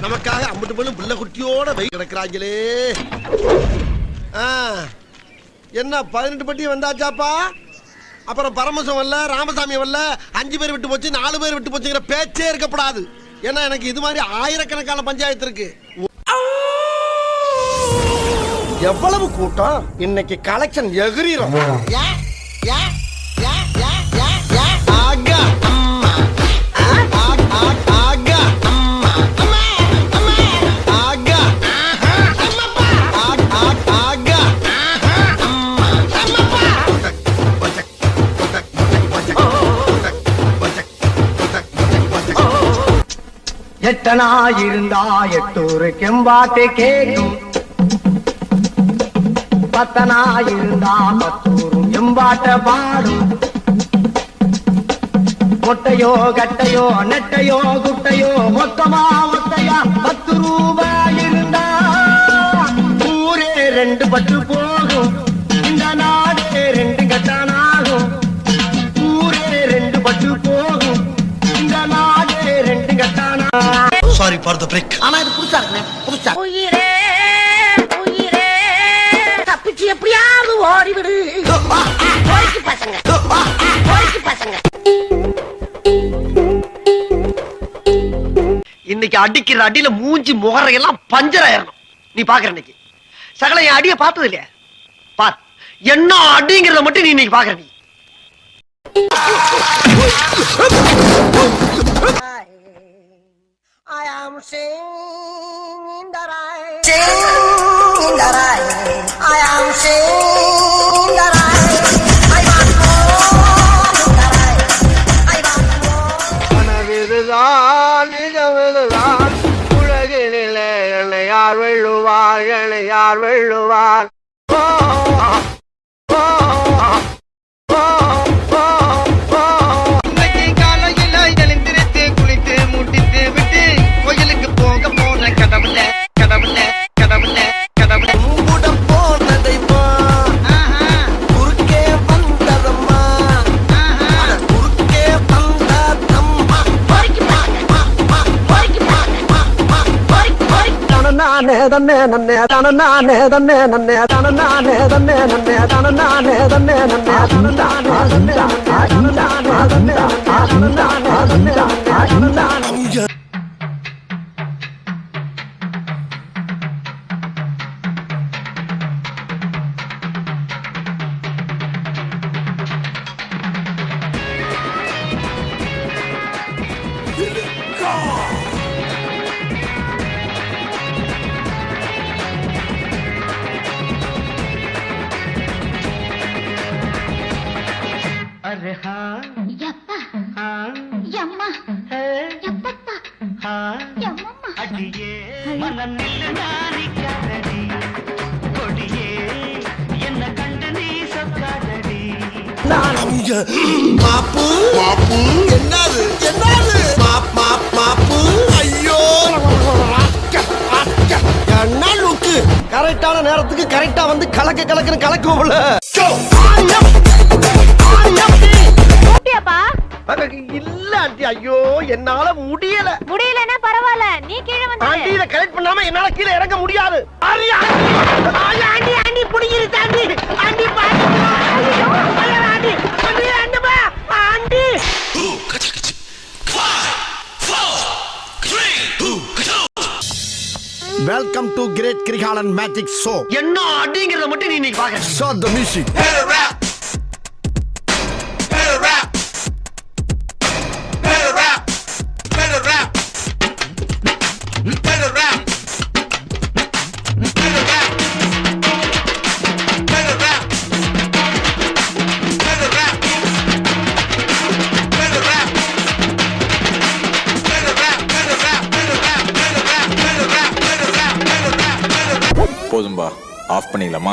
நமக்காக அம்பட்டு பொண்ணு புள்ள குட்டியோட வை கிடக்குறாங்களே. என்ன 18 பட்டி வந்தாச்சாப்பா? அப்புறம் பரமசம் வரல, ராமசாமி வரல, 5 பேர் விட்டு போச்சு, 4 பேர் விட்டு போச்சுங்கிற பேச்சே இருக்கப்படாது. ஏன்னா எனக்கு இது மாதிரி ஆயிரக்கணக்கான பஞ்சாயத்து இருக்கு. எவ்வளவு கூட்டம் இன்னைக்கு கலெக்ஷன் எகிரிரும். எட்டனா இருந்தா எட்டூரு கெம்பாட்டு கேட்கும், பத்தனா இருந்தா 10 எம்பாட்ட பாடும். மொட்டையோ கட்டையோ நெட்டையோ குட்டையோ மொத்தமா ஒத்தையா 10 ரூபாய் இருந்தா ஊரே 2 பட்டு போகும். இந்த நாடே 2 கட்டானாகும். ஊரே 2 பட்டு போகும். இந்த நாடே 2 கட்டானா. Sorry for the break. ஆனா இது புதுசா இருக்குனே, புதுசா. உயிரே உயிரே தப்பிச்சு எப்படியாவது ஓடிவிடு. போய்க்கு பசங்க, போய்க்கு பசங்க. இன்னைக்கு அடிக்கிற அடியில மூஞ்சி முகரையெல்லாம் பஞ்சர் ஆயிரணும். நீ பாக்குற இன்னைக்கு சகல என் அடிய பார்த்தது இல்லையா? பார் என்ன அடிங்கிறத மட்டும் நீ இன்னைக்கு பாக்குற. நீ I am singing in the rain, singing in the rain. I am singing in the rain. I want more in the rain. I want more. கனவிதுதான் நிஜமிதுதான் உலகினிலே என்னை யார் வெல்லுவார், என்னை யார் வெல்லுவார். நானே தன்னே நன்னே தான நானே தன்னே நன்னே தான நானே தன்னே நன்னே தான நானே தன்னே நன்னே தான நானே தன்னே தான நானே தன்னே தான நானே தன்னே தான நானே. अरे हाँ यप्पा हाँ यम्मा है यप्पप्पा हाँ यम्मम्मा अडिये मन निल्लनानी क्यारडी कोडिये என்ன கண்டு நீ சொக்காதடி. மாப்பு மாப்பு என்னது என்னது மாப்பு ஐயோ என்ன லுக்கு. கரெக்டான நேரத்துக்கு கரெக்டா வந்து கலக்க கலக்குன்னு கலக்குவோம்ல. இல்ல ஆண்டி, ஐயோ என்னால முடியல. முடியலன்னா பரவாயில்ல, நீ கீழே வந்து ஆண்டியில கலெக்ட் பண்ணாம என்னால கீழே இறங்க முடியாது. ஆண்டி ஆண்டி புடிங்கிரு தாண்டி. ஆண்டி பாத்து. ஆண்டி ஆண்டி ஆண்டி பா ஆண்டி. 5 4 3 2. Welcome to great Kirikalan magic show. என்ன அடிங்கிறத மட்டும் நீ இன்னைக்கு பாக்குற. Show the music. போதும்பா, ஆஃப் பண்ணிடலாமா?